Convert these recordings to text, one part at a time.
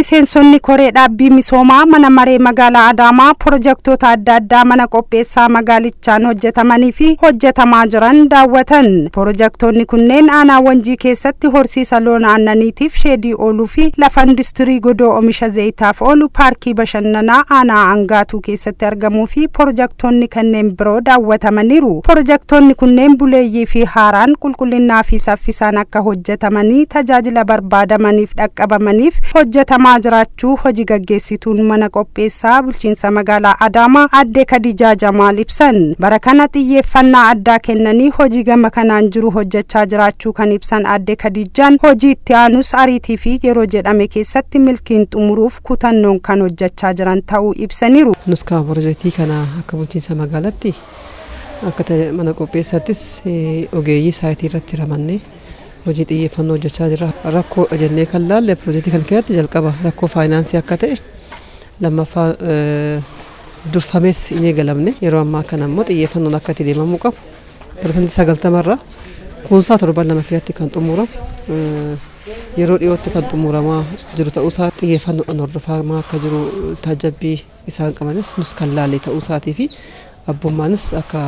Miseensonni koree dhaabbii misoomaa mana maree magaalaa Adaamaa piroojektota adda addaa mana qopheessaa magaalichaan hojjetamanii fi hojjetamaa jiran daawwatan. Piroojektonni kunneen aanaa Wanjii keessatti horsiisa loon aannaniitiif sheedii ooluu fi lafa industirii godoo oomisha zayitaaf oolu paarkii bashannanaa aanaa Angaatuu keessatti argamuu fi piroojektonni kanneen biroo daawwatamaniiru. Piroojektonni kunneen buleeyyii fi haaraan qulqullinnaa fi saffisaan akka hojjetamanii tajaajila barbaadamaniif dhaqqabamaniif hojjetamaa jiraachuu hojii gaggeessituun mana qopheessaa bulchiinsa magaalaa Adaamaa Aadde Kadijaa Jamaal ibsan. Bara kana xiyyeeffannaa addaa kennanii hojii gama kanaan jiru hojjechaa jiraachuu kan ibsan Aadde Kadijaan hojii itti aanus ariitii fi yeroo jedhame keessatti milkiin xumuruuf kutannoon kan hojjechaa jiran ta'uu ibsaniiru. Nuskaa piroojeektii kana akka bulchiinsa magaalaatti akka mana qopheessaattis ogeeyyii saayitii irratti ramannee hojii xiyyeeffannoo hojjechaa jira. Rakkoo jennee kan laalle piroojeektii kana keessatti jalqaba rakkoo faayinaansii akka ta'e lammaffaa durfamees hin eegalamne yeroo ammaa kana immoo xiyyeeffannoon akka itti deemamuu qabu. Piroosentii 90 irraa kuunsaa 7 keessatti kan xumuramu yeroo dhiyootti kan xumuramaa jiru ta'uusaa xiyyeeffannoodhaan hordofamaa akka jiru taajabbii isaan qabanis nus kan laalle ta'uusaatii fi abbummaanis akka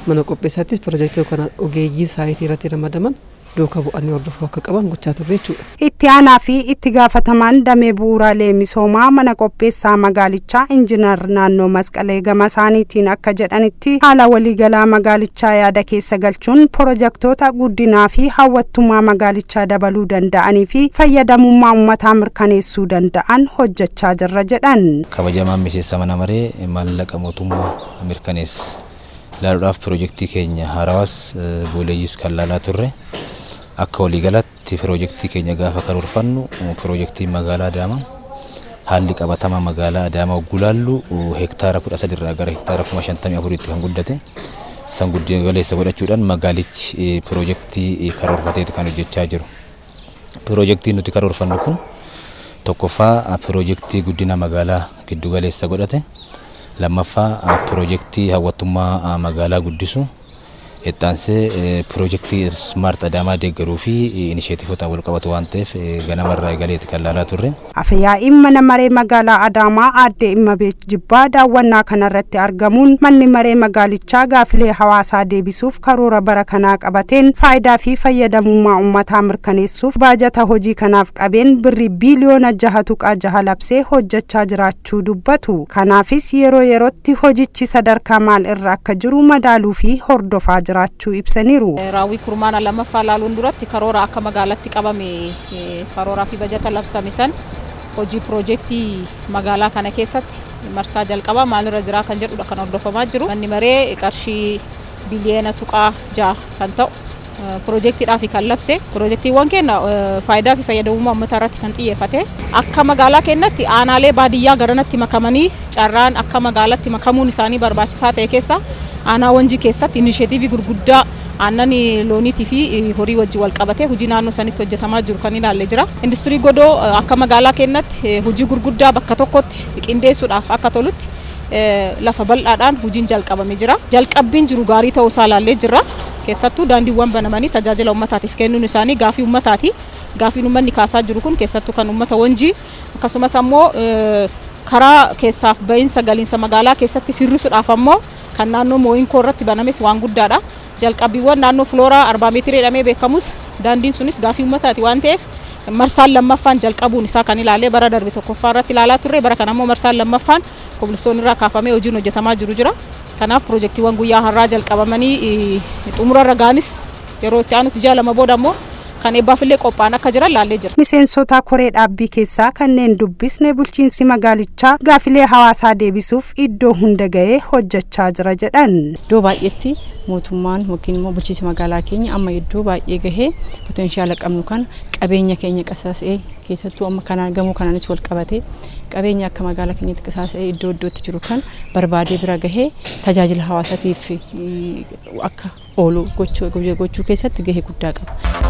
mana qopheessaattis piroojeektii kana ogeeyyii saayitii irratti ramadaman duuka bu'anii hordofuu akka qaban gochaa turre jechuudha. Itti aanaa fi itti gaafatamaan damee bu'uuraalee misoomaa mana qopheessaa magaalichaa injiinar naannoo Masqalee gama isaaniitiin akka jedhanitti haala waliigalaa magaalichaa yaada keessa galchuun piroojektota guddinaa fi hawwattummaa magaalichaa dabaluu danda'anii fi fayyadamummaa uummataa mirkaneessuu danda'an hojjechaa jirra jedhan. Kabajamaan miseensa mana maree maallaqa mootummaa mirkaneessa laaluudhaaf piroojeektii keenya haarawas buleeyyiis kan laalaa turre. Akka waliigalatti piroojeektii keenya gaafa karoorfannu piroojeektii magaalaa Adaamaa haalli qabatama magaalaa Adaamaa gulaallu hektaara 13 irraa gara hektaara 54 tti kan guddate san guddina galeessa godhachuudhaan magaalichi piroojeektii karoorfateeti kan hojjechaa jiru. Piroojeektiin nuti karoorfannu kun tokkoffaa piroojeektii guddina magaalaa giddu galeessa godhate, lammaffaa piroojeektii hawwattummaa magaalaa guddisu, ittaansee piroojeektii Smart Adaamaa deeggaruu fi inisheetiivota wal qabatu waan ta'eef ganamarraa eegaleeti kan laalaa turre. Afyaa'in mana maree magaalaa Adaamaa Aadde Immabeet Jibbaa daawwannaa kanarratti argamuun manni maree magaalichaa gaafilee hawaasaa deebisuuf karoora bara kanaa qabateen faayidaa fi fayyadamummaa uummataa mirkaneessuuf baajata hojii kanaaf qabeen birrii biiliyoona 6.6 labsee hojjechaa jiraachuu dubbatu. Kanaafis yeroo yerootti hojichi sadarkaa maal irra akka jiru madaaluu fi hordofaa jiraachuu ibsaniiru. Raawwii kurmaana lammaffaa laaluun duratti karoora akka magaalatti qabame karooraa fi baajata labsame san hojii piroojeektii magaalaa kana keessatti marsaa jalqabaa maalirra jira kan jedhudha kan hordofamaa jiru. Manni maree qarshii biliyoona 6 kan ta'u piroojeektiidhaaf kan labse. Piroojeektiiwwan keenya faayidaa fi fayyadamummaa uummataa irratti kan xiyyeeffate. Akka magaalaa keenyatti aanaalee baadiyyaa garanatti makamanii carraan akka magaalaatti makamuun isaanii barbaachisaa ta'e keessa aanaa Wanjii keessatti inisheetiivii gurguddaa aannan looniitii fi horii wajjin wal qabatee hojii naannoo sanitti hojjetamaa jiru kan ilaalle jira. Industirii godoo akka magaalaa keenyatti hojii gurguddaa bakka tokkotti qindeessuudhaaf akka tolutti lafa bal'aadhaan hojiin jalqabame jira. Jalqabbiin jiru gaarii ta'uu isaa ilaallee jirra. Keessattuu daandiiwwan banamanii tajaajila uummataatiif kennuun isaanii gaafii uummataati. Gaafiin uummanni kaasaa jiru kun keessattuu kan uummata Wanjii akkasumas ammoo karaa keessaaf ba'iinsa galiinsa magaalaa keessatti sirrisuudhaaf ammoo kan naannoo Moo'inkoo irratti banames waan guddaadha. Jalqabbiiwwan naannoo Flooraa 4 meetirii jedhamee beekamus daandiin sunis gaafii uummataati waan ta'eef marsaan lammaffaan jalqabuun isaa kan ilaalee bara darbe tokkoffaa irratti ilaalaa turre bara kana ammoo marsaan lammaffaan kobilistoon irraa kaafamee hojiin hojjetamaa jira. Kanaaf piroojeektiiwwan guyyaa har'aa jalqabamanii xumura irra gaanis yeroo itti aanutti ji'a 2 booda ammoo kan eebbaafillee qophaa'an akka jiran laallee jira. Miseensota koree dhaabbii keessaa kanneen dubbisne bulchiinsi magaalichaa gaafilee hawaasaa deebisuuf iddoo hunda ga'ee hojjechaa jira jedhan. Iddoo baay'eetti mootummaan yookiin immoo bulchiinsi magaalaa keenya amma iddoo baay'ee gahee potenshaala qabnu kan qabeenya keenya qisaasa'ee keessattuu amma kanaan gamoo kanaanis wal qabatee qabeenya akka magaalaa keenyatti qisaasa'ee iddoo iddootti jiru kan barbaadee bira gahee tajaajila hawaasaatiif akka oolu gochuu keessatti gahee guddaa qaba.